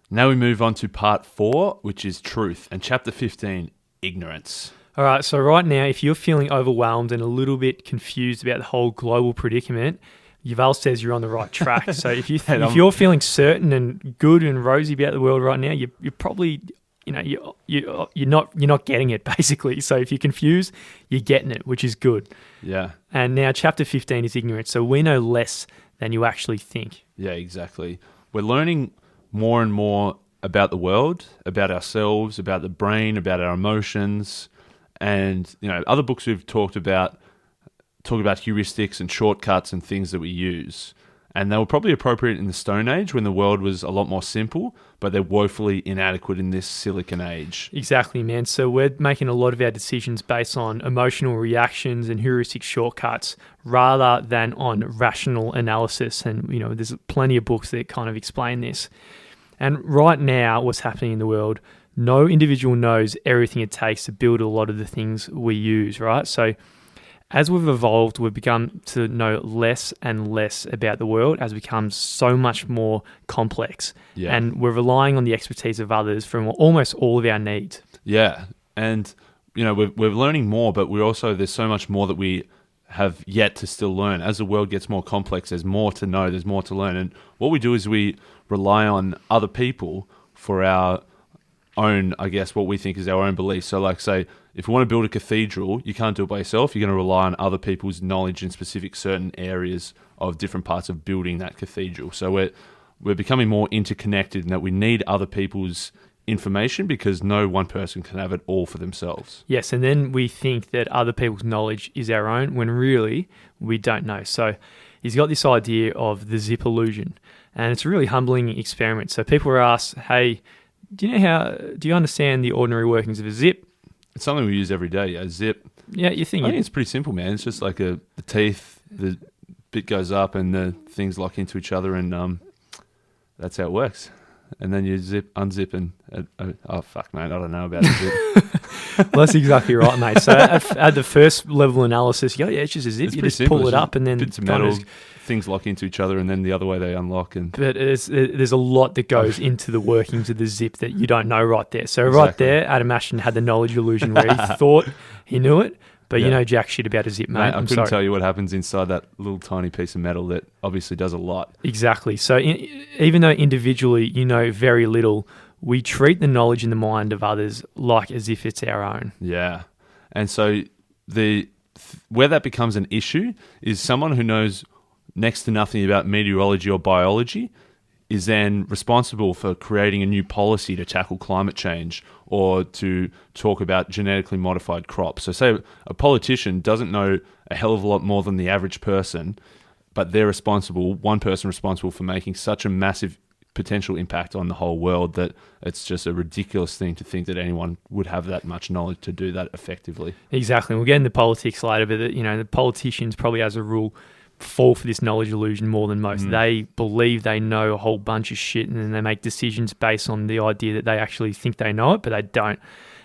Speaker 1: Now we move on to part 4, which is truth, and chapter 15, ignorance.
Speaker 2: All right, so right now, if you're feeling overwhelmed and a little bit confused about the whole global predicament, Yuval says you're on the right track. So if you're feeling certain and good and rosy about the world right now, you're probably you're not getting it, basically. So if you're confused, you're getting it, which is good.
Speaker 1: Yeah.
Speaker 2: And now chapter 15 is ignorance. So we know less than you actually think.
Speaker 1: Yeah, exactly. We're learning more and more about the world, about ourselves, about the brain, about our emotions. And, other books we've talk about heuristics and shortcuts and things that we use. And they were probably appropriate in the Stone Age when the world was a lot more simple, but they're woefully inadequate in this Silicon Age.
Speaker 2: Exactly, man. So we're making a lot of our decisions based on emotional reactions and heuristic shortcuts rather than on rational analysis. And, there's plenty of books that kind of explain this. And right now, what's happening in the world, no individual knows everything it takes to build a lot of the things we use, right? So as we've evolved, we've begun to know less and less about the world as it becomes so much more complex.
Speaker 1: Yeah.
Speaker 2: And we're relying on the expertise of others for almost all of our needs.
Speaker 1: Yeah. And, we're learning more, but there's so much more that we have yet to still learn. As the world gets more complex, there's more to know, there's more to learn. And what we do is we rely on other people for our own, I guess, what we think is our own beliefs. So like, say, if you want to build a cathedral, you can't do it by yourself. You're going to rely on other people's knowledge in specific certain areas of different parts of building that cathedral. So we're becoming more interconnected in that we need other people's information because no one person can have it all for themselves.
Speaker 2: Yes, and then we think that other people's knowledge is our own when really we don't know. So he's got this idea of the zip illusion, and it's a really humbling experiment. So people are asked, hey, do you understand the ordinary workings of a zip?
Speaker 1: It's something we use every day, yeah, zip.
Speaker 2: Yeah, you think...
Speaker 1: I think it's pretty simple, man. It's just like the teeth, the bit goes up and the things lock into each other and that's how it works. And then you unzip and... oh, fuck, mate, I don't know about a zip.
Speaker 2: Well, that's exactly right, mate. So at the first level analysis, you go, yeah, it's just a zip.
Speaker 1: It's
Speaker 2: you
Speaker 1: pretty
Speaker 2: just
Speaker 1: simple.
Speaker 2: pull it up and then...
Speaker 1: Bits of metal, things lock into each other and then the other way they unlock.
Speaker 2: But there's a lot that goes into the workings of the zip that you don't know right there. So
Speaker 1: Exactly.
Speaker 2: Right there, Adam Ashton had the knowledge illusion where he thought he knew it, but you know jack shit about a zip, mate.
Speaker 1: I couldn't tell you what happens inside that little tiny piece of metal that obviously does a lot.
Speaker 2: Exactly. So even though individually you know very little, we treat the knowledge in the mind of others like as if it's our own.
Speaker 1: Yeah. And so where that becomes an issue is someone who knows next to nothing about meteorology or biology is then responsible for creating a new policy to tackle climate change or to talk about genetically modified crops. So say a politician doesn't know a hell of a lot more than the average person, but they're one person responsible for making such a massive potential impact on the whole world that it's just a ridiculous thing to think that anyone would have that much knowledge to do that effectively.
Speaker 2: Exactly. We'll get into politics later, but the politicians probably as a rule fall for this knowledge illusion more than most. They believe they know a whole bunch of shit and then they make decisions based on the idea that they actually think they know it, but they don't.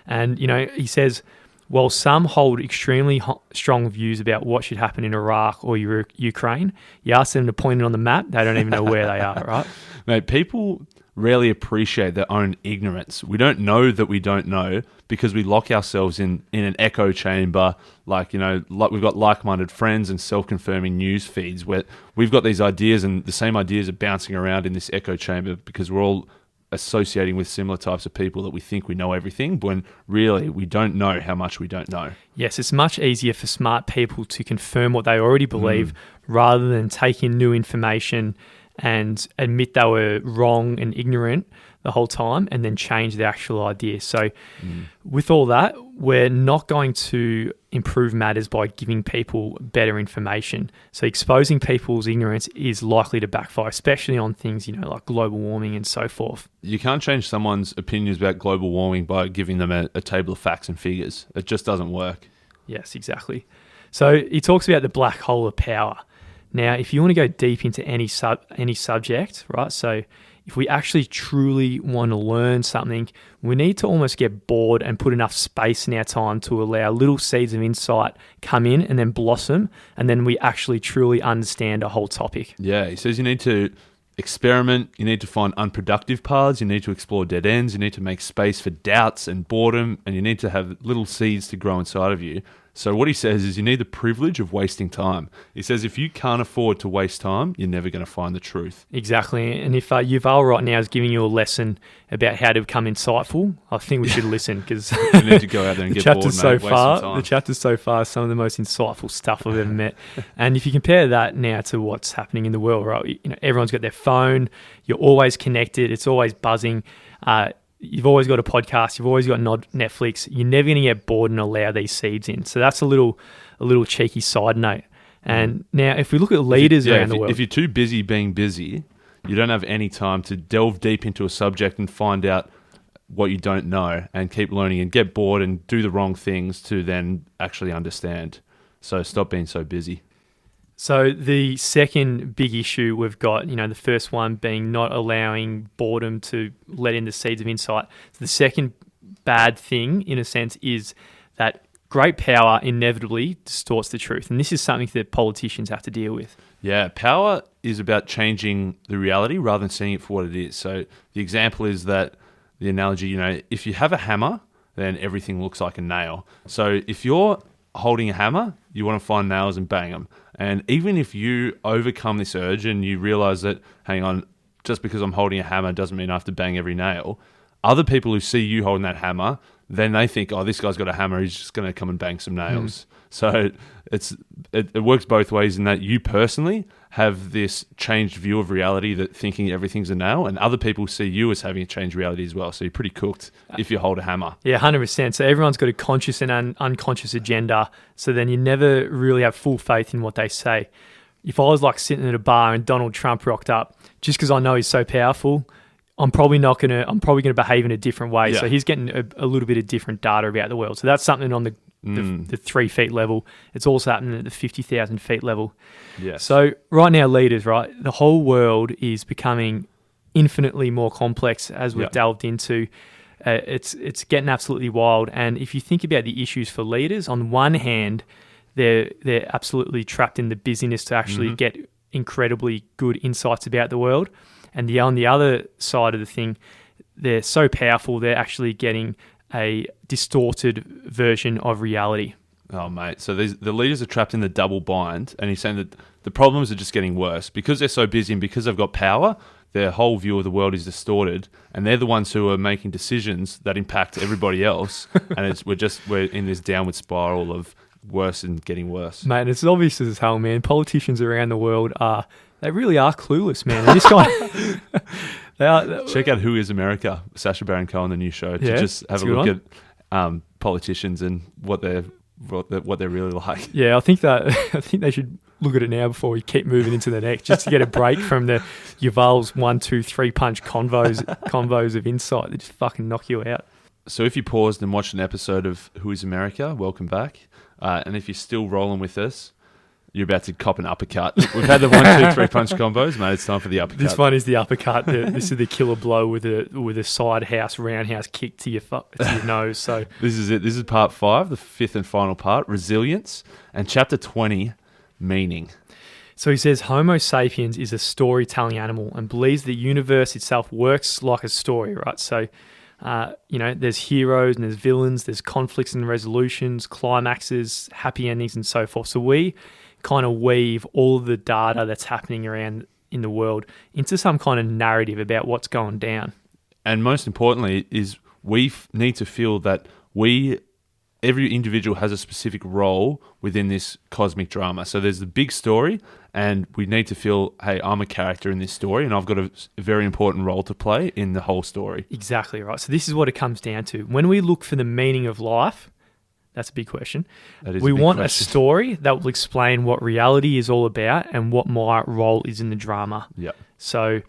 Speaker 2: And, he says, While some hold extremely strong views about what should happen in Iraq or Ukraine, you ask them to point it on the map, they don't even know where they are, right?
Speaker 1: Mate, people rarely appreciate their own ignorance. We don't know that we don't know because we lock ourselves in an echo chamber, like we've got like-minded friends and self-confirming news feeds where we've got these ideas and the same ideas are bouncing around in this echo chamber because we're all associating with similar types of people that we think we know everything, when really we don't know how much we don't know.
Speaker 2: Yes, it's much easier for smart people to confirm what they already believe rather than take in new information and admit they were wrong and ignorant the whole time and then change the actual idea. So with all that, we're not going to improve matters by giving people better information. So exposing people's ignorance is likely to backfire, especially on things, like global warming and so forth.
Speaker 1: You can't change someone's opinions about global warming by giving them a table of facts and figures. It just doesn't work.
Speaker 2: Yes, exactly. So he talks about the black hole of power. Now, if you want to go deep into any subject, right? So if we actually truly want to learn something, we need to almost get bored and put enough space in our time to allow little seeds of insight come in and then blossom, and then we actually truly understand a whole topic.
Speaker 1: Yeah, he says you need to experiment, you need to find unproductive paths, you need to explore dead ends, you need to make space for doubts and boredom, and you need to have little seeds to grow inside of you. So what he says is you need the privilege of wasting time. He says if you can't afford to waste time, you're never going to find the truth.
Speaker 2: Exactly. And if Yuval right now is giving you a lesson about how to become insightful, I think we should listen, because
Speaker 1: you need to go out there and get bored, mate.
Speaker 2: The chapters so far are some of the most insightful stuff I've ever met. And if you compare that now to what's happening in the world, right? Everyone's got their phone. You're always connected. It's always buzzing. You've always got a podcast. You've always got Netflix. You're never going to get bored and allow these seeds in. So that's a little cheeky side note. And now, if we look at leaders around the world,
Speaker 1: if you're too busy being busy, you don't have any time to delve deep into a subject and find out what you don't know and keep learning and get bored and do the wrong things to then actually understand. So stop being so busy.
Speaker 2: So the second big issue we've got, the first one being not allowing boredom to let in the seeds of insight. So the second bad thing, in a sense, is that great power inevitably distorts the truth. And this is something that politicians have to deal with.
Speaker 1: Yeah, power is about changing the reality rather than seeing it for what it is. So the example is that the analogy, if you have a hammer, then everything looks like a nail. So if you're holding a hammer, you want to find nails and bang them. And even if you overcome this urge and you realize that, hang on, just because I'm holding a hammer doesn't mean I have to bang every nail, other people who see you holding that hammer, then they think, oh, this guy's got a hammer, he's just going to come and bang some nails. So it works both ways in that you personally have this changed view of reality, that thinking everything's a nail, and other people see you as having a changed reality as well. So you're pretty cooked if you hold a hammer.
Speaker 2: Yeah, 100%. So everyone's got a conscious and unconscious agenda. So then you never really have full faith in what they say. If I was like sitting at a bar and Donald Trump rocked up, just because I know he's so powerful, I'm probably gonna behave in a different way.
Speaker 1: Yeah.
Speaker 2: So he's getting a little bit of different data about the world. So that's something on the 3 feet level. It's also happening at the 50,000 feet level.
Speaker 1: Yes.
Speaker 2: So right now, leaders, right, the whole world is becoming infinitely more complex as we've delved into. It's getting absolutely wild. And if you think about the issues for leaders, on one hand, they're absolutely trapped in the busyness to actually get incredibly good insights about the world. And on the other side of the thing, they're so powerful, they're actually getting a distorted version of reality.
Speaker 1: Oh, mate. So the leaders are trapped in the double bind, and he's saying that the problems are just getting worse. Because they're so busy and because they've got power, their whole view of the world is distorted, and they're the ones who are making decisions that impact everybody else. And we're in this downward spiral of worse and getting worse.
Speaker 2: Mate, it's obvious as hell, man. Politicians around the world they really are clueless, man. And this guy,
Speaker 1: check out Who Is America, Sacha Baron Cohen, the new show, to just have a look at politicians and what they're really like.
Speaker 2: Yeah, I think they should look at it now before we keep moving into the next, just to get a break from the Yuval's 1, 2, 3 punch convos of insight that just fucking knock you out.
Speaker 1: So if you paused and watched an episode of Who Is America, welcome back. And if you're still rolling with us, You're about to cop an uppercut. We've had the 1, 2, 3 punch combos, mate. It's time for the uppercut.
Speaker 2: This one is the uppercut. This is the killer blow with a side house, roundhouse kick to your nose. So
Speaker 1: this is it. This is part 5, the 5th and final part, resilience, and chapter 20, meaning.
Speaker 2: So he says Homo sapiens is a storytelling animal and believes the universe itself works like a story, right? So, there's heroes and there's villains, there's conflicts and resolutions, climaxes, happy endings, and so forth. So we kind of weave all of the data that's happening around in the world into some kind of narrative about what's going down.
Speaker 1: And most importantly is we need to feel that every individual has a specific role within this cosmic drama. So there's the big story, and we need to feel, hey, I'm a character in this story, and I've got a very important role to play in the whole story.
Speaker 2: Exactly right. So this is what it comes down to. When we look for the meaning of life, that's a big question. We want a story that will explain what reality is all about and what my role is in the drama.
Speaker 1: Yeah.
Speaker 2: So,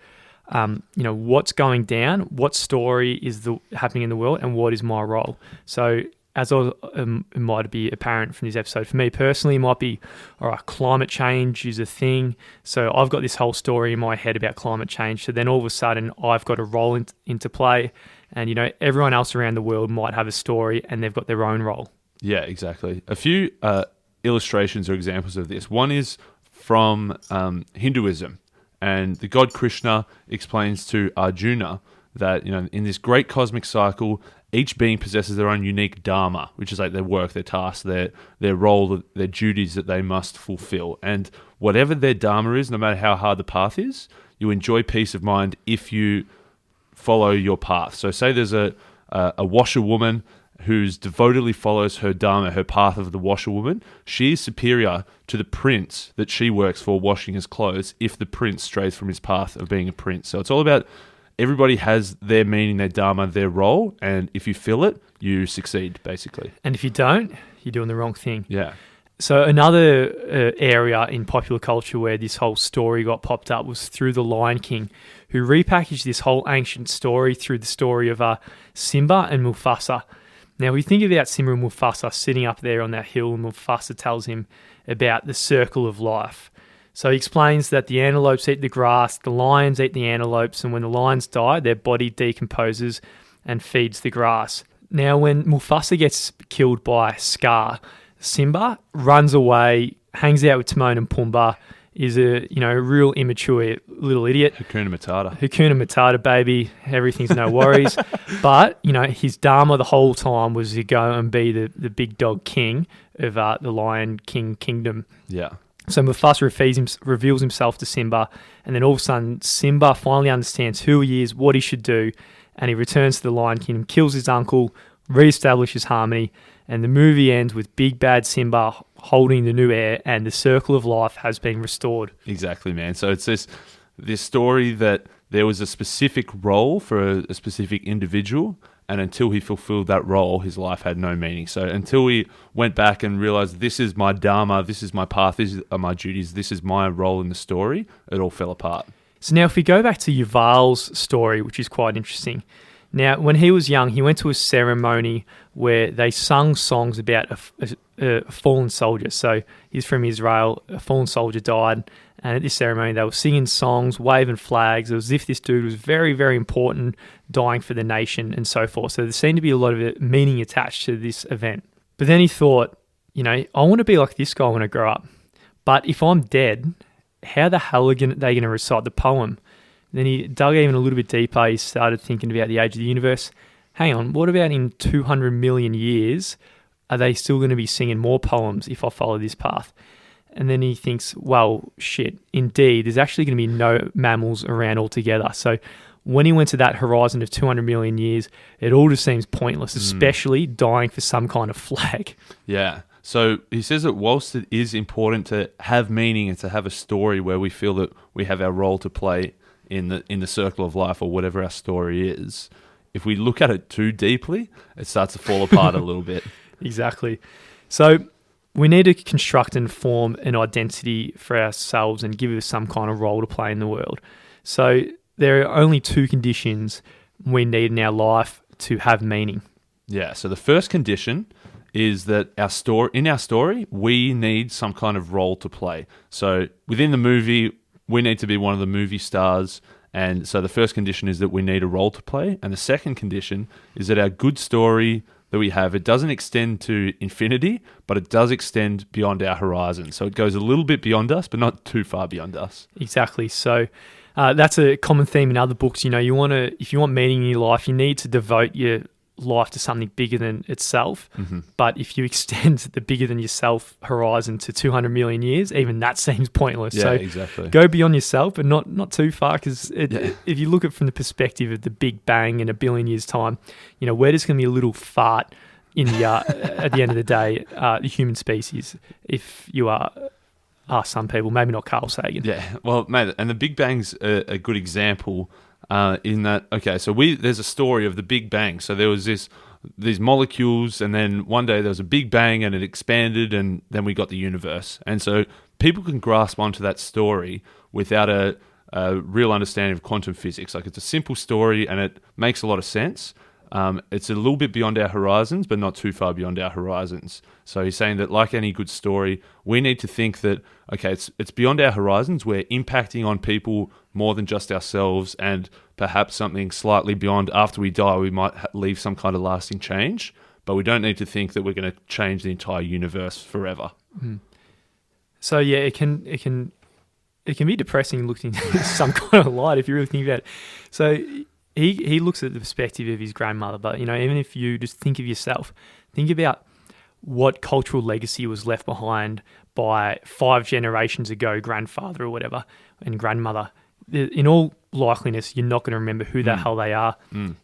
Speaker 2: what's going down, what story is happening in the world, and what is my role. So, as it might be apparent from this episode, for me personally, it might be, all right, climate change is a thing. So I've got this whole story in my head about climate change. So then all of a sudden, I've got a role into play, and everyone else around the world might have a story, and they've got their own role. Yeah,
Speaker 1: exactly. A few illustrations or examples of this. One is from Hinduism, and the god Krishna explains to Arjuna that in this great cosmic cycle, each being possesses their own unique dharma, which is like their work, their task, their role, their duties that they must fulfill. And whatever their dharma is, no matter how hard the path is, you enjoy peace of mind if you follow your path. So say there's a washerwoman who's devotedly follows her dharma, her path of the washerwoman. She is superior to the prince that she works for washing his clothes if the prince strays from his path of being a prince. So it's all about everybody has their meaning, their dharma, their role, and if you fill it, you succeed, basically.
Speaker 2: And if you don't, you're doing the wrong thing.
Speaker 1: Yeah.
Speaker 2: So another area in popular culture where this whole story got popped up was through The Lion King, who repackaged this whole ancient story through the story of Simba and Mufasa. Now, we think about Simba and Mufasa sitting up there on that hill, and Mufasa tells him about the circle of life. So he explains that the antelopes eat the grass, the lions eat the antelopes, and when the lions die, their body decomposes and feeds the grass. Now, when Mufasa gets killed by Scar, Simba runs away, hangs out with Timon and Pumbaa, is a real immature little idiot.
Speaker 1: Hakuna Matata.
Speaker 2: Hakuna Matata, baby. Everything's no worries. But, his dharma the whole time was to go and be the big dog king of the Lion King kingdom.
Speaker 1: Yeah.
Speaker 2: So Mufasa reveals himself to Simba, and then all of a sudden Simba finally understands who he is, what he should do, and he returns to the Lion Kingdom, kills his uncle, reestablishes harmony, and the movie ends with big bad Simba holding the new heir, and the circle of life has been restored.
Speaker 1: Exactly, man. So it's this story that there was a specific role for a specific individual, and until he fulfilled that role, his life had no meaning. So until he went back and realized, this is my dharma, this is my path, these are my duties, this is my role in the story, it all fell apart.
Speaker 2: So now if we go back to Yuval's story, which is quite interesting. Now, when he was young, he went to a ceremony where they sung songs about a fallen soldier. So he's from Israel, a fallen soldier died, and at this ceremony they were singing songs, waving flags. It was as if this dude was very, very important, dying for the nation and so forth. So there seemed to be a lot of meaning attached to this event. But then he thought, I want to be like this guy when I grow up. But if I'm dead, how the hell are they going to recite the poem? Then he dug even a little bit deeper. He started thinking about the age of the universe. Hang on, what about in 200 million years? Are they still going to be singing more poems if I follow this path? And then he thinks, well, shit, indeed, there's actually going to be no mammals around altogether. So when he went to that horizon of 200 million years, it all just seems pointless, especially dying for some kind of flag.
Speaker 1: Yeah. So he says that whilst it is important to have meaning and to have a story where we feel that we have our role to play in the circle of life or whatever our story is, if we look at it too deeply, it starts to fall apart a little bit.
Speaker 2: Exactly. So we need to construct and form an identity for ourselves and give us some kind of role to play in the world. So there are only two conditions we need in our life to have meaning.
Speaker 1: Yeah. So the first condition is that in our story, we need some kind of role to play. So within the movie, we need to be one of the movie stars. And so the first condition is that we need a role to play. And the second condition is that our good story that we have, it doesn't extend to infinity, but it does extend beyond our horizon. So it goes a little bit beyond us, but not too far beyond us.
Speaker 2: Exactly. So that's a common theme in other books. If you want meaning in your life, you need to devote your life to something bigger than itself.
Speaker 1: Mm-hmm.
Speaker 2: But if you extend the bigger than yourself horizon to 200 million years, even that seems pointless.
Speaker 1: Yeah,
Speaker 2: so
Speaker 1: exactly.
Speaker 2: Go beyond yourself, but not too far, because if you look at it from the perspective of the Big Bang in a billion years' time, we're just going to be a little fart in the at the end of the day, the human species. If you are some people, maybe not Carl Sagan.
Speaker 1: Yeah, well, mate, and the Big Bang's a good example. In that, okay, so there's a story of the Big Bang. So there was these molecules, and then one day there was a Big Bang, and it expanded, and then we got the universe. And so people can grasp onto that story without a real understanding of quantum physics. Like, it's a simple story, and it makes a lot of sense. It's a little bit beyond our horizons, but not too far beyond our horizons. So he's saying that, like any good story, we need to think that, okay, it's beyond our horizons. We're impacting on people more than just ourselves, and perhaps something slightly beyond. After we die, we might leave some kind of lasting change, but we don't need to think that we're going to change the entire universe forever.
Speaker 2: Mm. So yeah, it can be depressing looking at some kind of light if you really think about it. So he looks at the perspective of his grandmother, but even if you just think of yourself, think about what cultural legacy was left behind by 5 generations ago, grandfather or whatever, and grandmother. In all likeliness, you're not going to remember who the hell they are.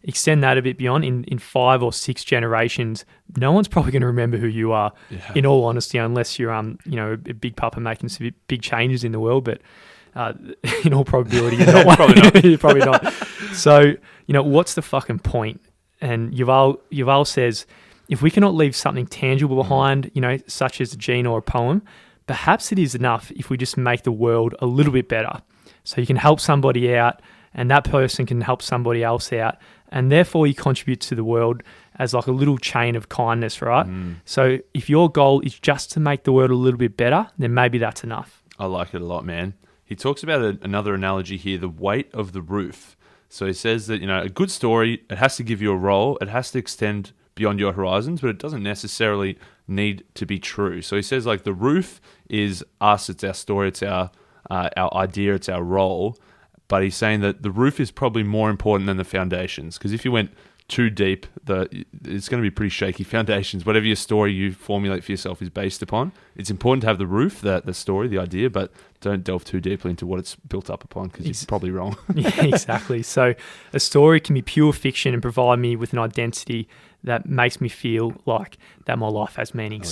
Speaker 2: Extend that a bit beyond. In 5 or 6 generations, no one's probably going to remember who you are. Yeah. In all honesty, unless you're a big papa making some big changes in the world. But in all probability, you're not.
Speaker 1: Probably not.
Speaker 2: You're probably not. So what's the fucking point? And Yuval says, if we cannot leave something tangible behind, such as a gene or a poem, perhaps it is enough if we just make the world a little bit better. So you can help somebody out, and that person can help somebody else out, and therefore you contribute to the world as like a little chain of kindness, right? So if your goal is just to make the world a little bit better, then maybe that's enough.
Speaker 1: I like it a lot, man. He talks about another analogy here, the weight of the roof. So he says that, a good story, it has to give you a role, it has to extend beyond your horizons, but it doesn't necessarily need to be true. So he says, like, the roof is us, it's our story, it's our idea, it's our role. But he's saying that the roof is probably more important than the foundations, because if you went too deep, it's going to be pretty shaky foundations. Whatever your story you formulate for yourself is based upon, it's important to have the roof, the story, the idea, but don't delve too deeply into what it's built up upon, because you're probably wrong.
Speaker 2: Yeah, exactly. So a story can be pure fiction and provide me with an identity that makes me feel like that my life has meaning.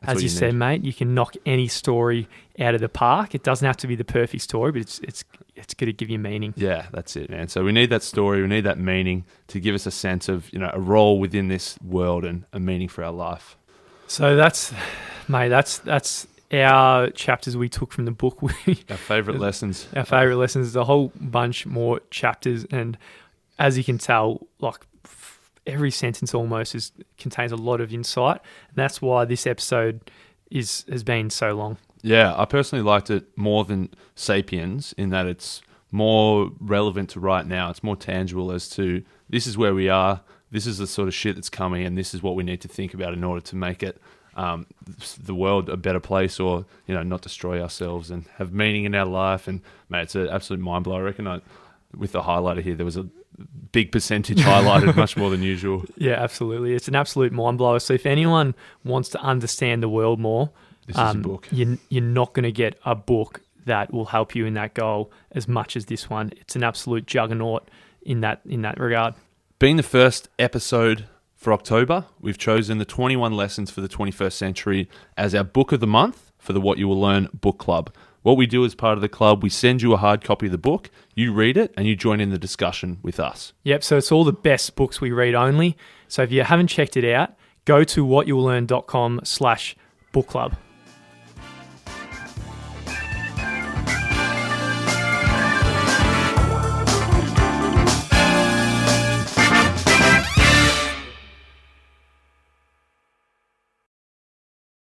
Speaker 2: As you said, mate, you can knock any story out of the park. It doesn't have to be the perfect story, but it's going to give you meaning.
Speaker 1: Yeah, that's it, man. So we need that story, we need that meaning to give us a sense of, a role within this world and a meaning for our life.
Speaker 2: So that's our chapters we took from the book.
Speaker 1: Our favourite lessons.
Speaker 2: Our favourite lessons. There's a whole bunch more chapters, and as you can tell, like, every sentence almost contains a lot of insight, and that's why this episode has been so long.
Speaker 1: Yeah, I personally liked it more than Sapiens in that it's more relevant to right now. It's more tangible as to this is where we are, this is the sort of shit that's coming, and this is what we need to think about in order to make it the world a better place, or not destroy ourselves and have meaning in our life. And mate, it's an absolute mind blower. I reckon with the highlighter here, there was a big percentage highlighted, much more than usual. Yeah,
Speaker 2: absolutely. It's an absolute mind blower. So if anyone wants to understand the world more,
Speaker 1: this is a book.
Speaker 2: You're not going to get a book that will help you in that goal as much as this one. It's an absolute juggernaut in that regard.
Speaker 1: Being the first episode for October, we've chosen the 21 Lessons for the 21st Century as our book of the month for the What You Will Learn book club. What we do as part of the club, we send you a hard copy of the book, you read it, and you join in the discussion with us.
Speaker 2: Yep, so it's all the best books we read only. So if you haven't checked it out, go to whatyouwilllearn.com/book club.